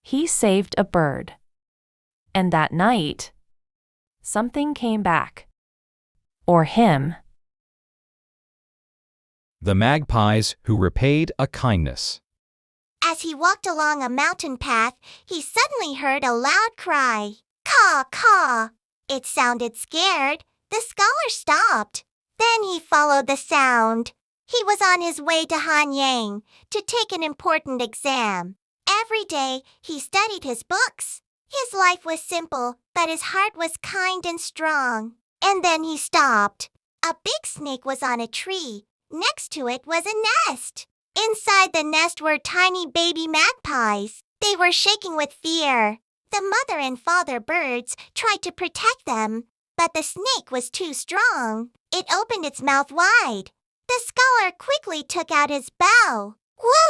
he saved a bird. And that night, something came back. Or him. The magpies who repaid a kindness. As he walked along a mountain path, he suddenly heard a loud cry. Caw, caw! It sounded scared. The scholar stopped. Then he followed the sound. He was on his way to Hanyang to take an important exam. Every day, he studied his books. His life was simple, but his heart was kind and strong. And then he stopped. A big snake was on a tree. Next to it was a nest. Inside the nest were tiny baby magpies. They were shaking with fear. The mother and father birds tried to protect them, but the snake was too strong. It opened its mouth wide. The scholar quickly took out his bow.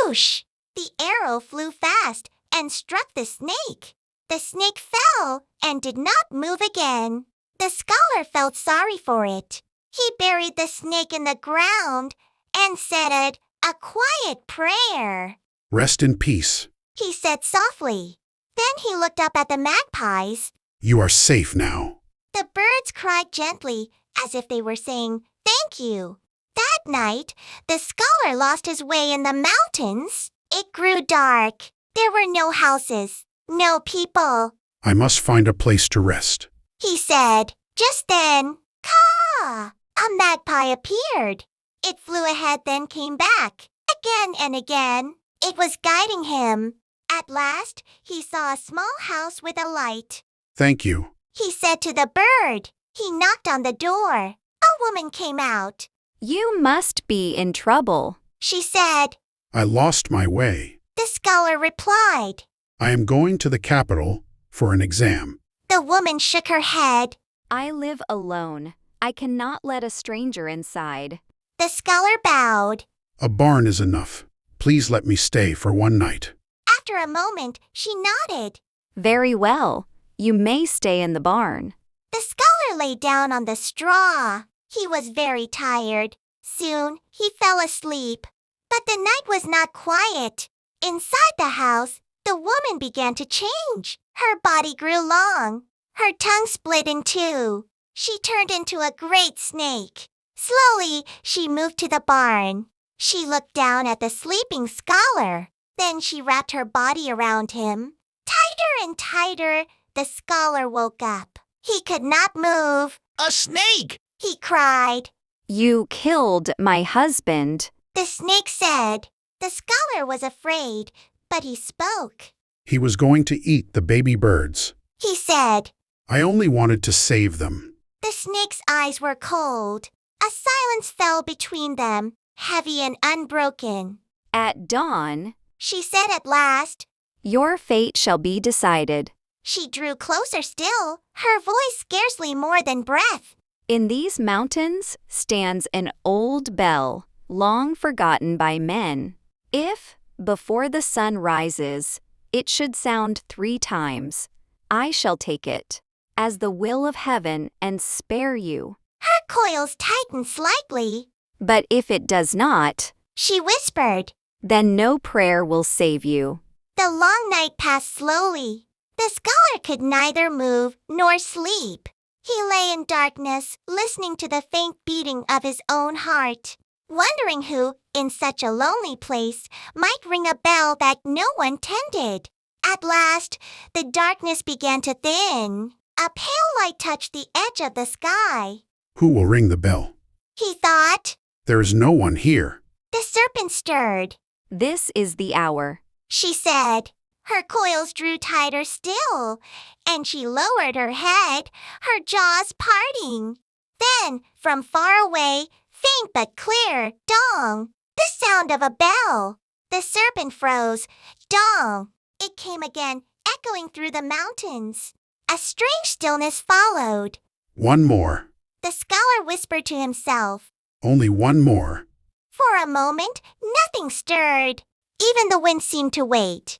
Whoosh! The arrow flew fast and struck the snake. The snake fell and did not move again. The scholar felt sorry for it. He buried the snake in the ground and said a quiet prayer. Rest in peace, He said softly. Then he looked up at the magpies. you are safe now. The birds cried gently, as if they were saying, "Thank you." That night, the scholar lost his way in the mountains. It grew dark. There were no houses, no people. I must find a place to rest. He said. Just then, caw! A magpie appeared. It flew ahead, then came back. Again and again. It was guiding him. At last, he saw a small house with a light. Thank you. He said to the bird. He knocked on the door. A woman came out. You must be in trouble. She said. I lost my way. The scholar replied. I am going to the capital for an exam. The woman shook her head. I live alone. I cannot let a stranger inside. The scholar bowed. A barn is enough. Please let me stay for one night. After a moment, she nodded. Very well. You may stay in the barn. The scholar lay down on the straw. He was very tired. Soon, he fell asleep. But the night was not quiet. Inside the house, the woman began to change. Her body grew long. Her tongue split in two. She turned into a great snake. Slowly, she moved to the barn. She looked down at the sleeping scholar. Then she wrapped her body around him. Tighter and tighter, the scholar woke up. He could not move. A snake! He cried. You killed my husband. The snake said. The scholar was afraid, but he spoke. He was going to eat the baby birds. He said. I only wanted to save them. The snake's eyes were cold. A silence fell between them, heavy and unbroken. At dawn, She said at last. your fate shall be decided. She drew closer still, her voice scarcely more than breath. In these mountains stands an old bell, long forgotten by men. If, before the sun rises, it should sound 3 times, I shall take it, as the will of heaven, and spare you. Her coils tightened slightly. But if it does not, She whispered. then no prayer will save you. The long night passed slowly. The scholar could neither move nor sleep. He lay in darkness, listening to the faint beating of his own heart, wondering who, in such a lonely place, might ring a bell that no one tended. At last, the darkness began to thin. A pale light touched the edge of the sky. Who will ring the bell? He thought. There is no one here. The serpent stirred. This is the hour. She said. Her coils drew tighter still, and she lowered her head, her jaws parting. Then, from far away, faint but clear, dong, the sound of a bell. The serpent froze, dong. It came again, echoing through the mountains. A strange stillness followed. One more. The scholar whispered to himself. Only one more. For a moment, nothing stirred. Even the wind seemed to wait.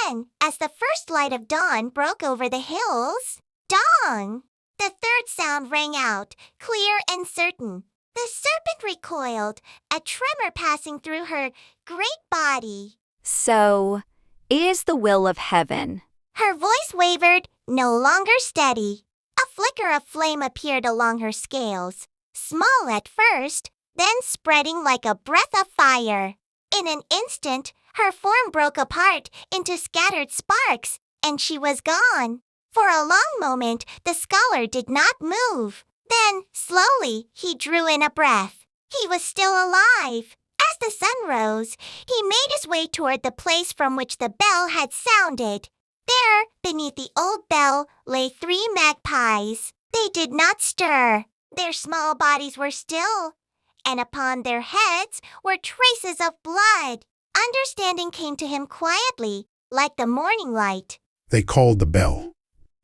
Then, as the first light of dawn broke over the hills, dong! The third sound rang out, clear and certain. The serpent recoiled, a tremor passing through her great body. So, is the will of heaven. Her voice wavered, no longer steady. A flicker of flame appeared along her scales, small at first, then spreading like a breath of fire. In an instant, her form broke apart into scattered sparks, and she was gone. For a long moment, the scholar did not move. Then, slowly, he drew in a breath. He was still alive. As the sun rose, he made his way toward the place from which the bell had sounded. There, beneath the old bell, lay 3 magpies. They did not stir. Their small bodies were still, and upon their heads were traces of blood. Understanding came to him quietly, like the morning light. They called the bell.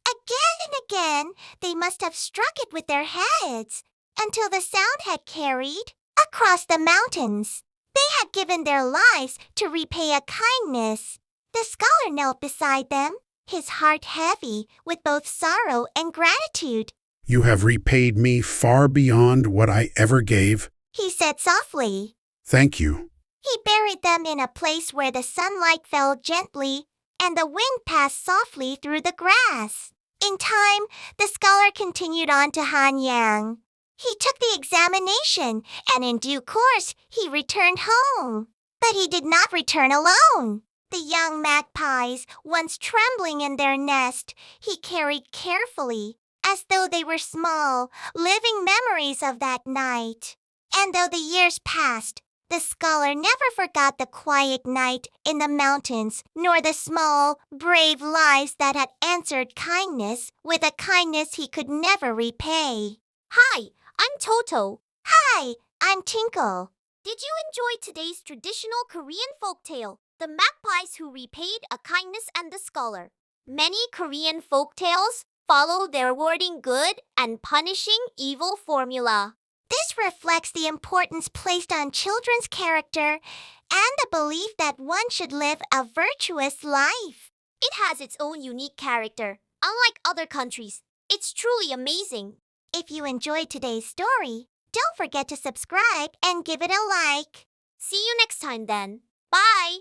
Again and again, they must have struck it with their heads, until the sound had carried across the mountains. They had given their lives to repay a kindness. The scholar knelt beside them, his heart heavy with both sorrow and gratitude. You have repaid me far beyond what I ever gave. He said softly. Thank you. He buried them in a place where the sunlight fell gently and the wind passed softly through the grass. In time, the scholar continued on to Hanyang. He took the examination, and in due course, he returned home. But he did not return alone. The young magpies, once trembling in their nest, he carried carefully, as though they were small, living memories of that night. And though the years passed, the scholar never forgot the quiet night in the mountains, nor the small, brave lives that had answered kindness with a kindness he could never repay. Hi, I'm Toto. Hi, I'm Tinkle. Did you enjoy today's traditional Korean folktale, The Magpies Who Repaid a Kindness and the Scholar? Many Korean folktales follow their rewarding good and punishing evil formula. This reflects the importance placed on children's character and the belief that one should live a virtuous life. It has its own unique character. Unlike other countries, it's truly amazing. If you enjoyed today's story, don't forget to subscribe and give it a like. See you next time then. Bye!